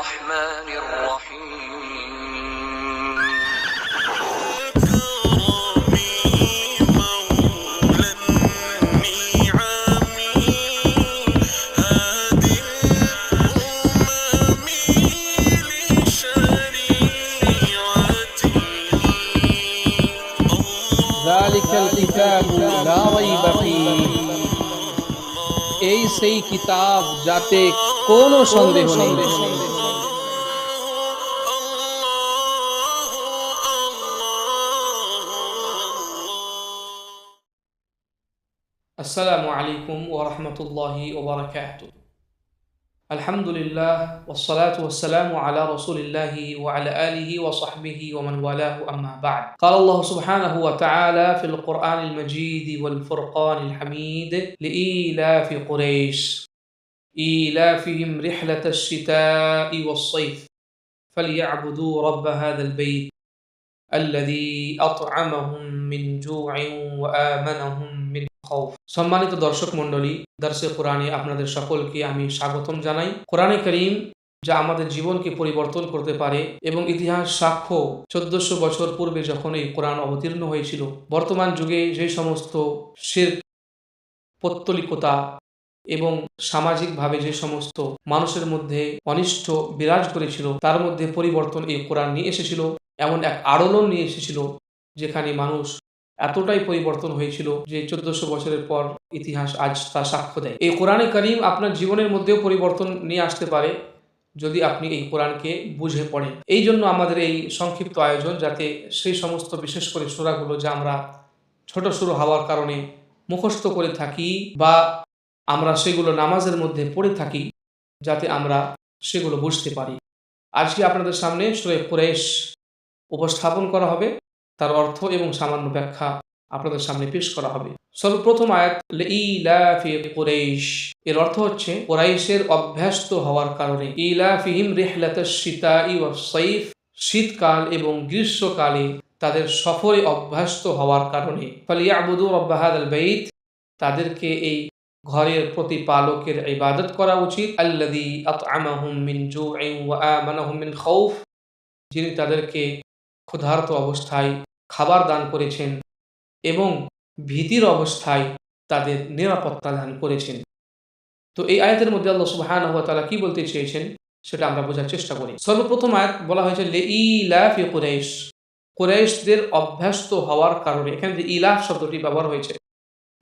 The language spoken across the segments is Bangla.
الرحمن الرحيم ذلك الكتاب لا ريب فيه এই সেই কিতাব যাতে কোনো সন্দেহ নেই। আসসালামু আলাইকুম ওয়া রাহমাতুল্লাহি ওয়া বারাকাতুহু। আলহামদুলিল্লাহ والصلاة والسلام على رسول الله وعلى آله وصحبه ومن والاه أما بعد. قال الله سبحانه وتعالى في القرآن المجيد والفرقان الحميد لإيلاف قريش إيلافهم رحلة الشتاء والصيف فليعبدوا رب هذا البيت الذي أطعمهم من جوع وآمنهم من خوف. সম্মানিত দর্শক মণ্ডলী, দর্শে কোরআনে আপনাদের সকলকে আমি স্বাগতম জানাই। কোরআনে কারীম যা আমাদের জীবনকে পরিবর্তন করতে পারে এবং ইতিহাস সাক্ষ্য 1400 বছর পূর্বে যখন এই কোরআন অবতীর্ণ হয়েছিল, বর্তমান যুগে যে সমস্ত শিরক, পৌত্তলিকতা এবং সামাজিকভাবে যে সমস্ত মানুষের মধ্যে অনিষ্ট বিরাজ করেছিল তার মধ্যে পরিবর্তন এই কোরআন নিয়ে এসেছিল। এমন এক আলোড়ন নিয়ে এসেছিল যেখানে মানুষ এতটাই পরিবর্তন হয়েছিল যে 1400 বছরের পর ইতিহাস আজ তা সাক্ষ্য দেয়। এই কোরআনে কারীম আপনার জীবনের মধ্যেও পরিবর্তন নিয়ে আসতে পারে যদি আপনি এই কোরআনকে বুঝে পড়েন। এই জন্য আমাদের এই সংক্ষিপ্ত আয়োজন, যাতে সেই সমস্ত বিশেষ করে সূরাগুলো যা আমরা ছোট শুরু হওয়ার কারণে মুখস্থ করে থাকি বা আমরা সেগুলো নামাজের মধ্যে পড়ে থাকি, যাতে আমরা সেগুলো বুঝতে পারি। আজকে আপনাদের সামনে সূরা কুরাইশ উপস্থাপন করা হবে, তার অর্থ এবং সামান্য ব্যাখ্যা আপনাদের সামনে পেশ করা হবে। সর্বপ্রথম আয়াত লিইলাফি কুরাইশ, এর অর্থ হচ্ছে কুরাইশের অভ্যস্ত হওয়ার কারণে। ইলাফিহিম রিহলাতাশ শিতাই ওয়াস সাইফ, শীতকাল এবং গ্রীষ্মকালে তাদের সফরে অভ্যস্ত হওয়ার কারণে। ফালিয়াবুদু রাব্বা হাযাল বাইত, তাদেরকে এই ঘরের প্রতিপালকের ইবাদত করা উচিত। আল্লাযী আত'আমাহুম মিন জু'ইন ওয়া আমানাহুম মিন খাউফ, যিনি তাদেরকে ক্ষুধার্ত অবস্থায় খাবার দান করেছেন এবং ভীতির অবস্থায় তাদের নিরাপত্তা দান করেছেন। তো এই আয়াতের মধ্যে আল্লাহ সুবহানাহু ওয়া তাআলা কি বলতে চেয়েছেন সেটা আমরা বোঝার চেষ্টা করি। সর্বপ্রথম আয়াত বলা হয়েছে লিইলাফি কুরাইশ, কুরাইশদের অভ্যস্ত হওয়ার কারণে। এখানে যে ইলাফ শব্দটি ব্যবহার হয়েছে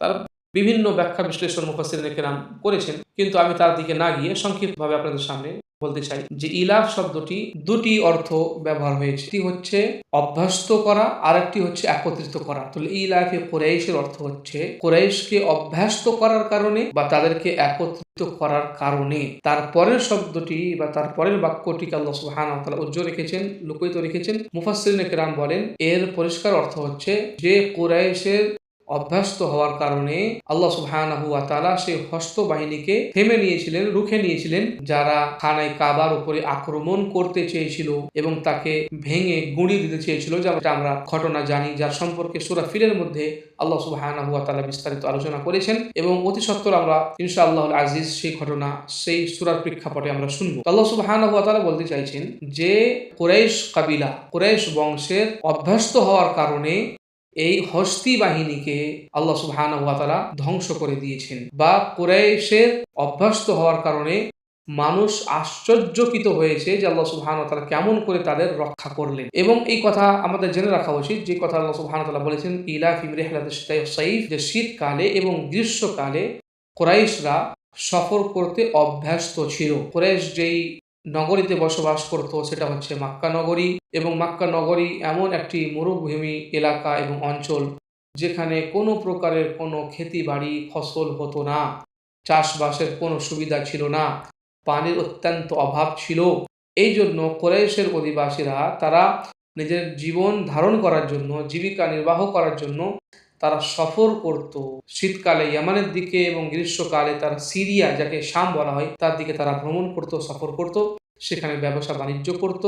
তার বিভিন্ন ব্যাখ্যা বিশ্লেষণ মুফাসসিরিনে কেরাম করেছেন, কিন্তু আমি তার দিকে না গিয়ে সংক্ষিপ্তভাবে আপনাদের সামনে বলতে চাই যে ইলাফ শব্দটি দুটি অর্থ ব্যবহার হয়েছে। একটি হচ্ছে অভ্যস্ত করা, আর একটি হচ্ছে একত্রিত করা। তো ইলাফে কুরাইশের অর্থ হচ্ছে কুরাইশকে অভ্যস্ত করার কারণে বা তাদেরকে একত্রিত করার কারণে। তারপরের শব্দটি বা তারপরের বাক্যটিকে আল্লাহ সুবহানাহু ওয়া তাআলা উজ্জ্বল রেখেছেন, লুকিয়ে রেখেছেন। মুফাসসিরিনে কেরাম বলেন এর পরিষ্কার অর্থ হচ্ছে যে কুরাইশের অভ্যস্ত হওয়ার কারণে আল্লাহ সুবহানাহু ওয়া তাআলা সেই হস্ত বাহিনীকে থেমে নিয়েছিলেন, রুখে নিয়েছিলেন, যারা খানায় কাবার উপরে আক্রমণ করতে চেয়েছিল এবং তাকে ভেঙে গুঁড়িয়ে দিতে চেয়েছিল, যেমনটা আমরা ঘটনা জানি, যার সম্পর্কে সূরা ফিলের মধ্যে আল্লাহ সুবহানাহু ওয়া তাআলা বিস্তারিত আলোচনা করেছেন এবং অতি সত্বর আমরা ইনশাআল্লাহুল আজিজ সেই ঘটনা, সেই সূরার প্রেক্ষাপটে আমরা শুনবো। আল্লাহ সুবহানাহু ওয়া তাআলা বলতে চাইছেন যে কুরাইশ কাবিলা, কুরাইশ বংশের অভ্যস্ত হওয়ার কারণে এই হস্তি বাহিনীকে আল্লাহ সুবহানাহু ওয়া তাআলা ধ্বংস করে দিয়েছেন, বা কুরাইশের অভ্যস্ত হওয়ার কারণে মানুষ আশ্চর্যকিত হয়েছে যে আল্লাহ সুবহানাহু ওয়া তাআলা কেমন করে তাদের রক্ষা করলেন। এবং এই কথা আমাদের জেনে রাখা উচিত, যে কথা আল্লাহ সুবহানাহু ওয়া তাআলা বলেছেন ইলাফিহিম রিহলাতাশ শিতাই ওয়াস সাইফ, যে শীতকালে এবং গ্রীষ্মকালে কুরাইশরা সফর করতে অভ্যস্ত ছিল। কুরাইশ যেই নগরীতে বসবাস করত সেটা হচ্ছে মক্কা নগরী, এবং মক্কা নগরী এমন একটি মরুভূমি এলাকা এবং অঞ্চল যেখানে কোনো প্রকারের কোনো খেতি বাড়ি ফসল হতো না, চাষবাসের কোনো সুবিধা ছিল না, পানির অত্যন্ত অভাব ছিল। এই জন্য কুরাইশের অধিবাসীরা তারা নিজের জীবন ধারণ করার জন্য, জীবিকা নির্বাহ করার জন্য তারা সফর করত। শীতকালে ইয়ামানের দিকে এবং গ্রীষ্মকালে তারা সিরিয়া, যাকে শাম বলা হয়, তার দিকে তারা ভ্রমণ করত, সফর করত, সেখানে ব্যবসা বাণিজ্য করত,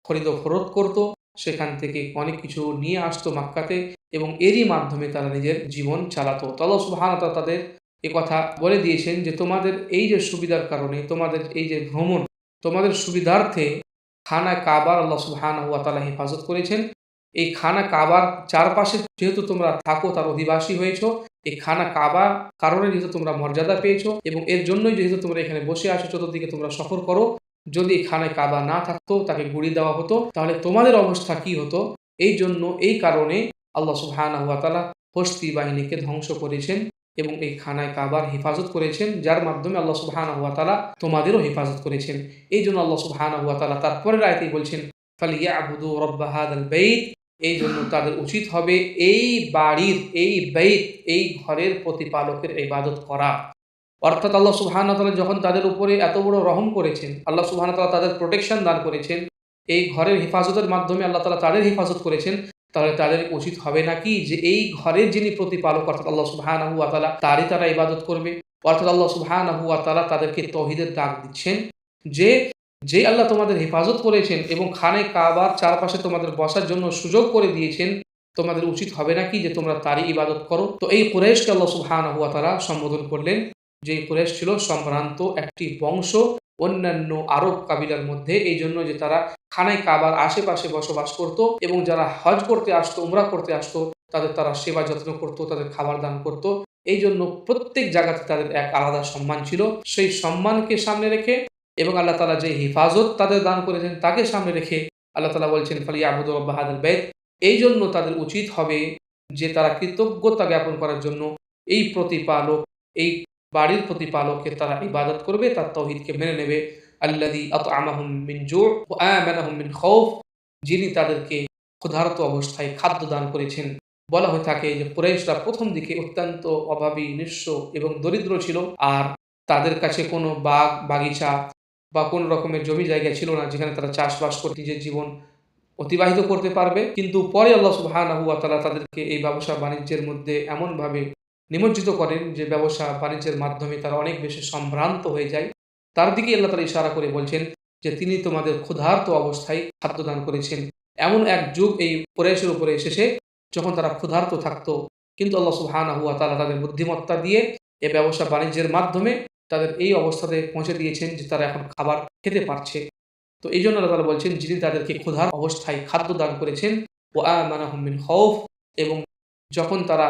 খরিদ ফরত করত, সেখান থেকে অনেক কিছু নিয়ে আসতো মক্কাতে এবং এরই মাধ্যমে তারা নিজের জীবন চালাতো। আল্লাহ সুবহানাহু ওয়া তাআলা তাদের এ কথা বলে দিয়েছেন যে তোমাদের এই যে সুবিধার কারণে, তোমাদের এই যে ভ্রমণ, তোমাদের সুবিধার্থে খানা কাবার আল্লাহ সুবহানাহু ওয়া তাআলা হেফাজত করেছেন। এই খানা কাবার চারপাশে যেহেতু তোমরা থাকো, তার অধিবাসী হয়েছো, এই খানা কাবা কারণে যেহেতু তোমরা মর্যাদা পেয়েছো এবং এর জন্যই যেহেতু তোমরা এখানে বসে আছো, চতুর্দিকে তোমরা সফর করো, যদি এই খানায় কাবা না থাকতো, তাকে গুঁড়িয়ে দেওয়া হতো, তাহলে তোমাদের অবস্থা কি হতো? এই জন্য এই কারণে আল্লাহ সুবহানাহু ওয়া তাআলা হস্তি বাহিনীকে ধ্বংস করেছেন এবং এই খানায় কাবার হেফাজত করেছেন, যার মাধ্যমে আল্লাহ সুবহানাহু ওয়া তাআলা তোমাদেরও হেফাজত করেছেন। এই জন্য আল্লাহ সুবহানাহু ওয়া তাআলা তারপরের আয়াতেই বলছেন, ফালিয়াবুদু রাব্বা হাযাল বাইত, এই জন্য তাদের উচিত হবে এই বাড়ির, এই বাইত, এই ঘরের প্রতিপালকের ইবাদত করা। অর্থাৎ আল্লাহ সুবহানাহু ওয়া তাআলা যখন তাদের উপরে এত বড় রহম করেছেন, আল্লাহ সুবহানাহু ওয়া তাআলা তাদের প্রোটেকশন দান করেছেন, এই ঘরের হেফাজতের মাধ্যমে আল্লাহ তাআলা তাদের হেফাজত করেছেন, তাহলে তাদের উচিত হবে নাকি যে এই ঘরের যিনি প্রতিপালক অর্থাৎ আল্লাহ সুবহানাহু ওয়া তাআলা, তারই তারা ইবাদত করবে। অর্থাৎ আল্লাহ সুবহানাহু ওয়া তাআলা তাদেরকে তৌহিদের ডাক দিচ্ছেন যে, যে আল্লাহ তোমাদের হেফাজত করেছেন এবং খানে কাবার চারপাশে তোমাদের বসার জন্য সুযোগ করে দিয়েছেন, তোমাদের উচিত হবে নাকি যে তোমরা তারই ইবাদত করো। তো এই কুরাইশকে আল্লাহ সুবহানাহু ওয়া তাআলা সম্বোধন করলেন যে কুরাইশ ছিল সম্ভ্রান্ত একটি বংশ অন্যান্য আরব কাবিলার মধ্যে, এই জন্য যে তারা খানায় কাবার আশেপাশে বসবাস করত এবং যারা হজ করতে আসতো, উমরা করতে আসতো, তাদের তারা সেবা যত্ন করত, তাদের খাবার দান করত। এই জন্য প্রত্যেক জায়গাতে তাদের এক আলাদা সম্মান ছিল। সেই সম্মানকে সামনে রেখে এবং আল্লাহ তাআলা যে হেফাজত তাদের দান করেছেন তাকে সামনে রেখে আল্লাহ তাআলা বলছেন, ফালিয়াবুদু রাব্বা হাযাল বাইত, এই জন্য তাদের উচিত হবে যে তারা কৃতজ্ঞতা জ্ঞাপন করার জন্য এই প্রতিপালক, এই বাড়ির প্রতিপালকের তারা ইবাদত করবে, তার তাওহীদকে মেনে নেবে। আল্লাযী আত'আমাহুম মিন জু' ওয়া আমানাহুম মিন খাউফ, যিনি তাদেরকে ক্ষুধার্ত অবস্থায় খাদ্য দান করেছেন। বলা হয়ে থাকে যে কুরাইশরা প্রথম দিকে অত্যন্ত অভাবী, নিঃস্ব এবং দরিদ্র ছিল, আর তাদের কাছে কোনো বাগ বাগিচা বা কোনো রকমের জমি জায়গা ছিল না যেখানে তারা চাষবাস করে নিজের জীবন অতিবাহিত করতে পারবে। কিন্তু পরে আল্লাহ সুবহানাহু ওয়া তাআলা তাদেরকে এই ব্যবসা বাণিজ্যের মধ্যে এমনভাবে নিমজ্জিত করেন যে ব্যবসা বাণিজ্যের মাধ্যমে তারা অনেক বেশি সম্ভ্রান্ত হয়ে যায়। তার দিকে আল্লাহ তাআলা ইশারা করে বলছেন যে তিনি তোমাদের ক্ষুধার্ত অবস্থায় খাদ্য দান করেছেন। এমন এক যুগ এই কুরাইশের উপরে এসেছে যখন তারা ক্ষুধার্ত থাকতো, কিন্তু আল্লাহ সুবহানাহু ওয়া তাআলা তাদের বুদ্ধিমত্তা দিয়ে এই ব্যবসা বাণিজ্যের মাধ্যমে তাদের এই অবস্থাতে পৌঁছে দিয়েছেন যে তারা এখন খাবার খেতে পারছে। তো এই জন্য আল্লাহ তাআলা বলছেন, যিনি তাদেরকে ক্ষুধার অবস্থায় খাদ্য দান করেছেন, ওয়া আমানাহুম মিন খাউফ, এবং যখন তারা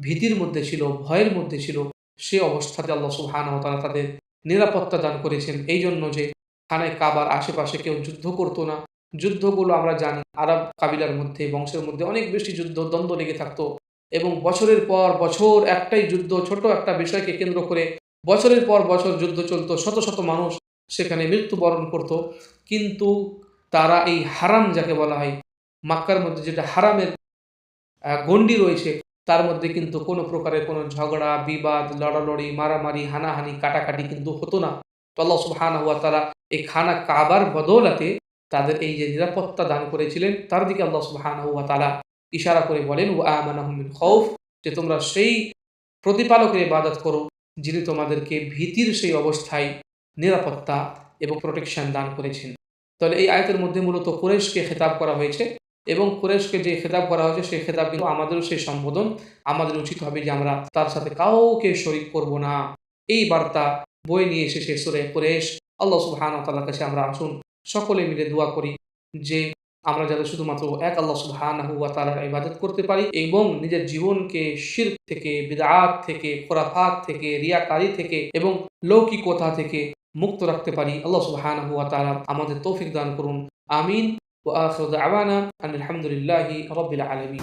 ভীতির মধ্যে ছিল, ভয়ের মধ্যে ছিল, সে অবস্থাতে আল্লাহ সুবহানাহু ওয়া তাআলা তাদের নিরাপত্তা দান করেছেন। এই জন্য যে খানায় কাবার আশেপাশে কেউ যুদ্ধ করতো না। যুদ্ধগুলো আমরা জানি আরব কাবিলার মধ্যে, বংশের মধ্যে অনেক বেশি যুদ্ধ দ্বন্দ্ব লেগে থাকতো এবং বছরের পর বছর একটাই যুদ্ধ, ছোট একটা বিষয়কে কেন্দ্র করে বছরের পর বছর যুদ্ধ চলতো, শত শত মানুষ সেখানে মৃত্যুবরণ করত। কিন্তু তারা এই হারাম, যাকে বলা হয় মক্কার মধ্যে যেটা হারামের গণ্ডি রয়েছে, তার মধ্যে কিন্তু কোনো প্রকারের কোনো ঝগড়া, বিবাদ, লড়ালড়ি, মারামারি, হানাহানি, কাটাকাটি কিন্তু হতো না। তো আল্লাহ সুবহানাহু ওয়া তাআলা এই খানা কাবার বদৌলতে তাদের এই যে নিরাপত্তা দান করেছিলেন, তার দিকে আল্লাহ সুবহানাহু ওয়া তাআলা ইশারা করে বলেন, ওয়া আমানাহুম মিন খাউফ, যে তোমরা সেই প্রতিপালকের ইবাদত করো যিনি তোমাদেরকে ভীতির সেই অবস্থায় নিরাপত্তা এবং প্রোটেকশন দান করেছেন। তাহলে এই আয়াতের মধ্যে মূলত কুরাইশকে খেতাব করা হয়েছে এবং কুরাইশকে যে খেতাব করা হয়েছে সেই খেতাব কিন্তু আমাদেরও সেই সম্বোধন। আমাদের উচিত হবে যে আমরা তার সাথে কাউকে শরীক করব না। এই বার্তা বয়ে নিয়ে এসেছে সূরা কুরাইশ। আল্লাহ সুবহানাহু ওয়া তাআলার কাছে আমরা আসুন সকলে মিলে দোয়া করি যে আমরা যাতে শুধুমাত্র এক আল্লাহ সুবহানাহু ওয়া তাআলার ইবাদত করতে পারি এবং নিজের জীবনকে শিরক থেকে, বিদআত থেকে, খুরাফাত থেকে, রিয়াকারি থেকে এবং লৌকিকতা থেকে মুক্ত রাখতে পারি। আল্লাহ সুবহানাহু ওয়া তাআলা আমাদের তৌফিক দান করুন। আমিন। ওয়া আখিরু দাওয়ানা আনিল হামদুলিল্লাহি রাব্বিল আলামিন।